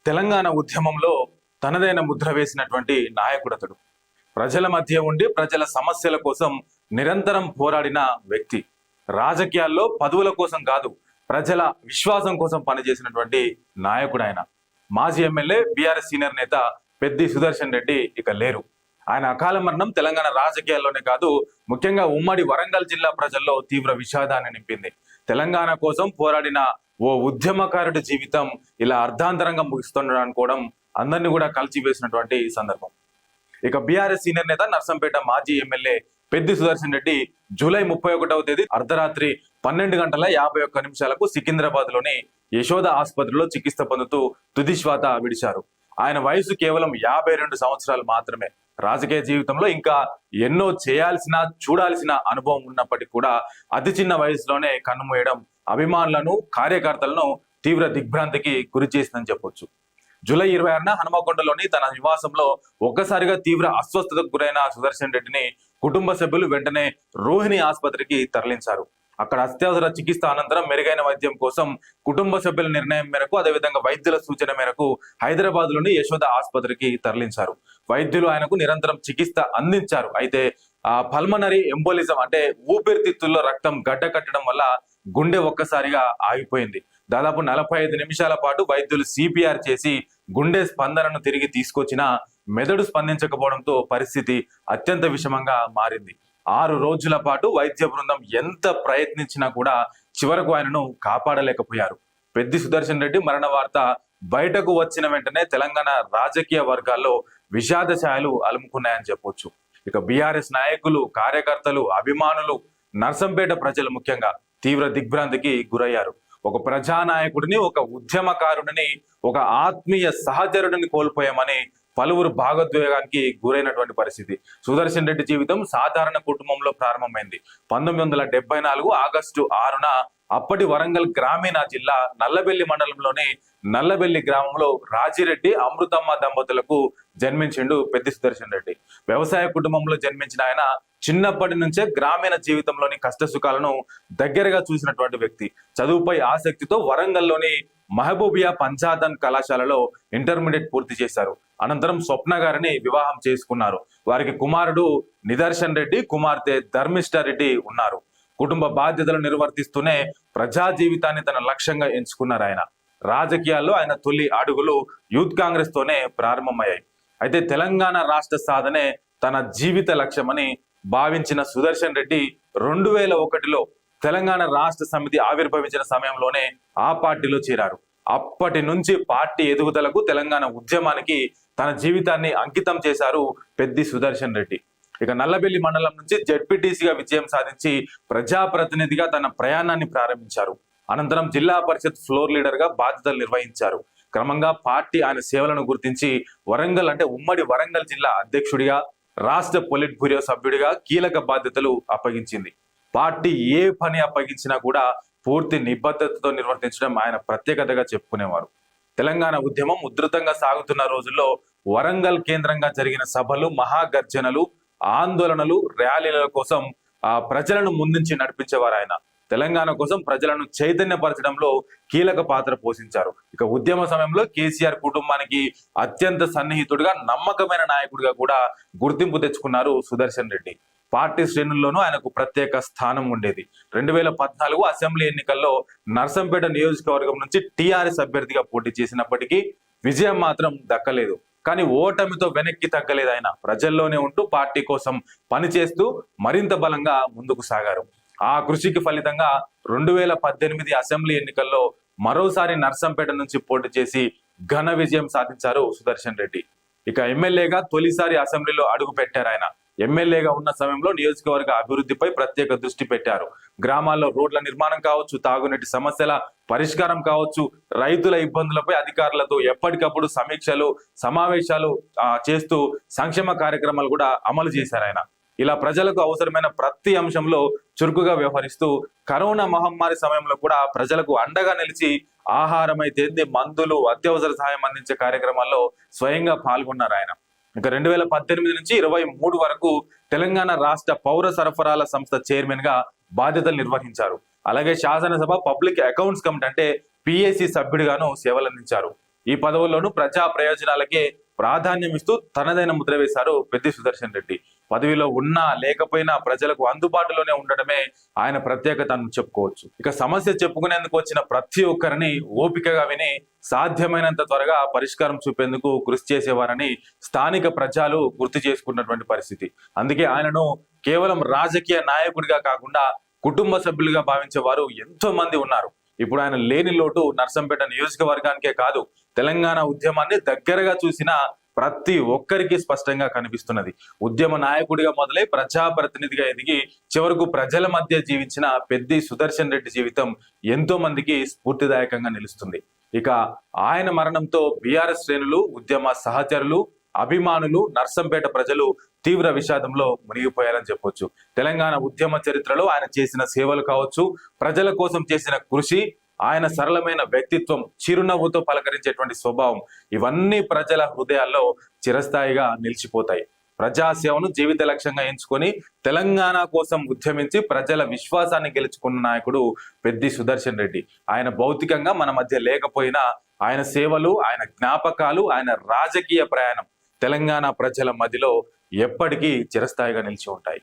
తెలంగాణ ఉద్యమంలో తనదైన ముద్ర వేసినటువంటి నాయకుడతడు. ప్రజల మధ్య ఉండి ప్రజల సమస్యల కోసం నిరంతరం పోరాడిన వ్యక్తి. రాజకీయాల్లో పదవుల కోసం కాదు, ప్రజల విశ్వాసం కోసం పనిచేసినటువంటి నాయకుడు ఆయన. మాజీ ఎమ్మెల్యే బీఆర్ఎస్ సీనియర్ నేత పెద్ది సుదర్శన్ రెడ్డి ఇక లేరు. ఆయన అకాల మరణం తెలంగాణ రాజకీయాల్లోనే కాదు, ముఖ్యంగా ఉమ్మడి వరంగల్ జిల్లా ప్రజల్లో తీవ్ర విషాదాన్ని నింపింది. తెలంగాణ కోసం పోరాడిన ఓ ఉద్యమకారుడి జీవితం ఇలా అర్ధాంతరంగా ముగిస్తుండడం అనుకోవడం అందరినీ కూడా కలిసివేసినటువంటి సందర్భం. ఇక బీఆర్ఎస్ సీనియర్ నేత నర్సంపేట మాజీ ఎమ్మెల్యే పెద్ది సుదర్శన్ రెడ్డి జూలై 31వ తేదీ అర్ధరాత్రి 12:51 సికింద్రాబాద్ లోని యశోద ఆసుపత్రిలో చికిత్స పొందుతూ తుదిశ్వాత విడిచారు. ఆయన వయసు కేవలం 52 సంవత్సరాలు మాత్రమే. రాజకీయ జీవితంలో ఇంకా ఎన్నో చేయాల్సిన చూడాల్సిన అనుభవం ఉన్నప్పటికీ కూడా అతి చిన్న వయసులోనే కన్నుమూయడం అభిమానులను కార్యకర్తలను తీవ్ర దిగ్భ్రాంతికి గురి చేసిందని చెప్పొచ్చు. జూలై 26న హనుమకొండలోని తన నివాసంలో ఒక్కసారిగా తీవ్ర అస్వస్థతకు గురైన సుదర్శన్ రెడ్డిని కుటుంబ సభ్యులు వెంటనే రోహిణి ఆసుపత్రికి తరలించారు. అక్కడ అత్యవసర చికిత్స అనంతరం మెరుగైన వైద్యం కోసం కుటుంబ సభ్యుల నిర్ణయం మేరకు, అదేవిధంగా వైద్యుల సూచన మేరకు హైదరాబాద్ లోని యశోద ఆసుపత్రికి తరలించారు. వైద్యులు ఆయనకు నిరంతరం చికిత్స అందించారు. అయితే పల్మనరీ ఎంబోలిజం అంటే ఊపిరితిత్తుల్లో రక్తం గడ్డ కట్టడం వల్ల గుండె ఒక్కసారిగా ఆగిపోయింది. దాదాపు 45 నిమిషాల పాటు వైద్యులు సిపిఆర్ చేసి గుండె స్పందనను తిరిగి తీసుకొచ్చినా మెదడు స్పందించకపోవడంతో పరిస్థితి అత్యంత విషమంగా మారింది. 6 రోజుల పాటు వైద్య బృందం ఎంత ప్రయత్నించినా కూడా చివరకు ఆయనను కాపాడలేకపోయారు. పెద్ది సుదర్శన్ రెడ్డి మరణ వార్త బయటకు వచ్చిన వెంటనే తెలంగాణ రాజకీయ వర్గాల్లో విషాద ఛాయలు అలుముకున్నాయని చెప్పొచ్చు. ఇక బీఆర్ఎస్ నాయకులు, కార్యకర్తలు, అభిమానులు, నర్సంపేట ప్రజలు ముఖ్యంగా తీవ్ర దిగ్భ్రాంతికి గురయ్యారు. ఒక ప్రజానాయకుడిని, ఒక ఉద్యమకారుడిని, ఒక ఆత్మీయ సహచరుడిని కోల్పోయామని పలువురు భాగోద్వేగానికి గురైనటువంటి పరిస్థితి. సుదర్శన్ రెడ్డి జీవితం సాధారణ కుటుంబంలో ప్రారంభమైంది. 1974 ఆగస్టు 6న అప్పటి వరంగల్ గ్రామీణ జిల్లా నల్లబెల్లి మండలంలోని నల్లబెల్లి గ్రామంలో రాజిరెడ్డి, అమృతమ్మ దంపతులకు జన్మించిండు పెద్ది సుదర్శన్ రెడ్డి. వ్యవసాయ కుటుంబంలో జన్మించిన ఆయన చిన్నప్పటి నుంచే గ్రామీణ జీవితంలోని కష్టసుఖాలను దగ్గరగా చూసినటువంటి వ్యక్తి. చదువుపై ఆసక్తితో వరంగల్లోని మహబూబియా పంచాదన్ కళాశాలలో ఇంటర్మీడియట్ పూర్తి చేశారు. అనంతరం స్వప్న గారిని వివాహం చేసుకున్నారు. వారికి కుమారుడు నిదర్శన్ రెడ్డి, కుమార్తె ధర్మిష్ట రెడ్డి ఉన్నారు. కుటుంబ బాధ్యతలు నిర్వర్తిస్తూనే ప్రజా జీవితాన్ని తన లక్ష్యంగా ఎంచుకున్నారు ఆయన. రాజకీయాల్లో ఆయన తొలి అడుగులు యూత్ కాంగ్రెస్ తోనే ప్రారంభమయ్యాయి. అయితే తెలంగాణ రాష్ట్ర సాధనే తన జీవిత లక్ష్యమని భావించిన సుదర్శన్ రెడ్డి 2001లో తెలంగాణ రాష్ట్ర సమితి ఆవిర్భవించిన సమయంలోనే ఆ పార్టీలో చేరారు. అప్పటి నుంచి పార్టీ ఎదుగుదలకు, తెలంగాణ ఉద్యమానికి తన జీవితాన్ని అంకితం చేశారు పెద్ది సుదర్శన్ రెడ్డి. ఇక నల్లబెల్లి మండలం నుంచి జెడ్పీటీసీగా విజయం సాధించి ప్రజాప్రతినిధిగా తన ప్రయాణాన్ని ప్రారంభించారు. అనంతరం జిల్లా పరిషత్ ఫ్లోర్ లీడర్ గా బాధ్యతలు నిర్వహించారు. క్రమంగా పార్టీ ఆయన సేవలను గుర్తించి వరంగల్ అంటే ఉమ్మడి వరంగల్ జిల్లా అధ్యక్షుడిగా, రాష్ట్ర పొలిట్ బ్యూరో సభ్యుడిగా కీలక బాధ్యతలు అప్పగించింది. పార్టీ ఏ పని అప్పగించినా కూడా పూర్తి నిబద్ధతతో నిర్వర్తించడం ఆయన ప్రత్యేకతగా చెప్పుకునేవారు. తెలంగాణ ఉద్యమం ఉధృతంగా సాగుతున్న రోజుల్లో వరంగల్ కేంద్రంగా జరిగిన సభలు, మహాగర్జనలు, ఆందోళనలు, ర్యాలీల కోసం ప్రజలను ముందుంచి నడిపించేవారు ఆయన. తెలంగాణ కోసం ప్రజలను చైతన్యపరచడంలో కీలక పాత్ర పోషించారు. ఇక ఉద్యమ సమయంలో కేసీఆర్ కుటుంబానికి అత్యంత సన్నిహితుడిగా, నమ్మకమైన నాయకుడిగా కూడా గుర్తింపు తెచ్చుకున్నారు సుదర్శన్ రెడ్డి. పార్టీ శ్రేణుల్లోనూ ఆయనకు ప్రత్యేక స్థానం ఉండేది. 2014 అసెంబ్లీ ఎన్నికల్లో నర్సంపేట నియోజకవర్గం నుంచి టీఆర్ఎస్ అభ్యర్థిగా పోటీ చేసినప్పటికీ విజయం మాత్రం దక్కలేదు. కానీ ఓటమితో వెనక్కి తగ్గలేదు ఆయన. ప్రజల్లోనే ఉంటూ పార్టీ కోసం పనిచేస్తూ మరింత బలంగా ముందుకు సాగారు. ఆ కృషికి ఫలితంగా 2018 అసెంబ్లీ ఎన్నికల్లో మరోసారి నర్సంపేట నుంచి పోటీ చేసి ఘన విజయం సాధించారు సుదర్శన్ రెడ్డి. ఇక ఎమ్మెల్యేగా తొలిసారి అసెంబ్లీలో అడుగు పెట్టారు ఆయన. ఎమ్మెల్యేగా ఉన్న సమయంలో నియోజకవర్గ అభివృద్ధిపై ప్రత్యేక దృష్టి పెట్టారు. గ్రామాల్లో రోడ్ల నిర్మాణం కావచ్చు, తాగునీటి సమస్యల పరిష్కారం కావచ్చు, రైతుల ఇబ్బందులపై అధికారులతో ఎప్పటికప్పుడు సమీక్షలు, సమావేశాలు చేస్తూ సంక్షేమ కార్యక్రమాలు కూడా అమలు చేశారు ఆయన. ఇలా ప్రజలకు అవసరమైన ప్రతి అంశంలో చురుకుగా వ్యవహరిస్తూ కరోనా మహమ్మారి సమయంలో కూడా ప్రజలకు అండగా నిలిచి ఆహారం అయితే మందులు, అత్యవసర సహాయం అందించే కార్యక్రమాల్లో స్వయంగా పాల్గొన్నారు ఆయన. ఇక 2018 నుంచి 2023 వరకు తెలంగాణ రాష్ట్ర పౌర సరఫరాల సంస్థ చైర్మన్ గా బాధ్యతలు నిర్వహించారు. అలాగే శాసనసభ పబ్లిక్ అకౌంట్స్ కమిటీ అంటే పిఎసి సభ్యుడిగాను సేవలందించారు. ఈ పదవుల్లోనూ ప్రజా ప్రయోజనాలకే ప్రాధాన్యం ఇస్తూ తనదైన ముద్ర వేశారు పెద్ది సుదర్శన్ రెడ్డి. పదవిలో ఉన్నా లేకపోయినా ప్రజలకు అందుబాటులోనే ఉండడమే ఆయన ప్రత్యేకత అని చెప్పుకోవచ్చు. ఇక సమస్య చెప్పుకునేందుకు వచ్చిన ప్రతి ఒక్కరిని ఓపికగా విని సాధ్యమైనంత త్వరగా పరిష్కారం చూపేందుకు కృషి చేసేవారని స్థానిక ప్రజలు గుర్తు చేసుకున్నటువంటి పరిస్థితి. అందుకే ఆయనను కేవలం రాజకీయ నాయకుడిగా కాకుండా కుటుంబ సభ్యులుగా భావించేవారు ఎంతో మంది ఉన్నారు. ఇప్పుడు ఆయన లేని లోటు నర్సంపేట నియోజకవర్గానికే కాదు, తెలంగాణ ఉద్యమాన్ని దగ్గరగా చూసిన ప్రతి ఒక్కరికి స్పష్టంగా కనిపిస్తున్నది. ఉద్యమ నాయకుడిగా మొదలై ప్రజాప్రతినిధిగా ఎదిగి చివరకు ప్రజల మధ్య జీవించిన పెద్ది సుదర్శన్ రెడ్డి జీవితం ఎంతో మందికి స్ఫూర్తిదాయకంగా నిలుస్తుంది. ఇక ఆయన మరణంతో బీఆర్ఎస్ శ్రేణులు, ఉద్యమ సహచరులు, అభిమానులు, నర్సంపేట ప్రజలు తీవ్ర విషాదంలో మునిగిపోయారని చెప్పొచ్చు. తెలంగాణ ఉద్యమ చరిత్రలో ఆయన చేసిన సేవలు కావచ్చు, ప్రజల కోసం చేసిన కృషి, ఆయన సరళమైన వ్యక్తిత్వం, చిరునవ్వుతో పలకరించేటువంటి స్వభావం, ఇవన్నీ ప్రజల హృదయాల్లో చిరస్థాయిగా నిలిచిపోతాయి. ప్రజాసేవను జీవిత లక్ష్యంగా ఎంచుకొని తెలంగాణ కోసం ఉద్యమించి ప్రజల విశ్వాసాన్ని గెలుచుకున్న నాయకుడు పెద్ది సుదర్శన్ రెడ్డి. ఆయన భౌతికంగా మన మధ్య లేకపోయినా ఆయన సేవలు, ఆయన జ్ఞాపకాలు, ఆయన రాజకీయ ప్రయాణం తెలంగాణ ప్రజల మధ్యలో ఎప్పటికీ చిరస్థాయిగా నిలిచి ఉంటాయి.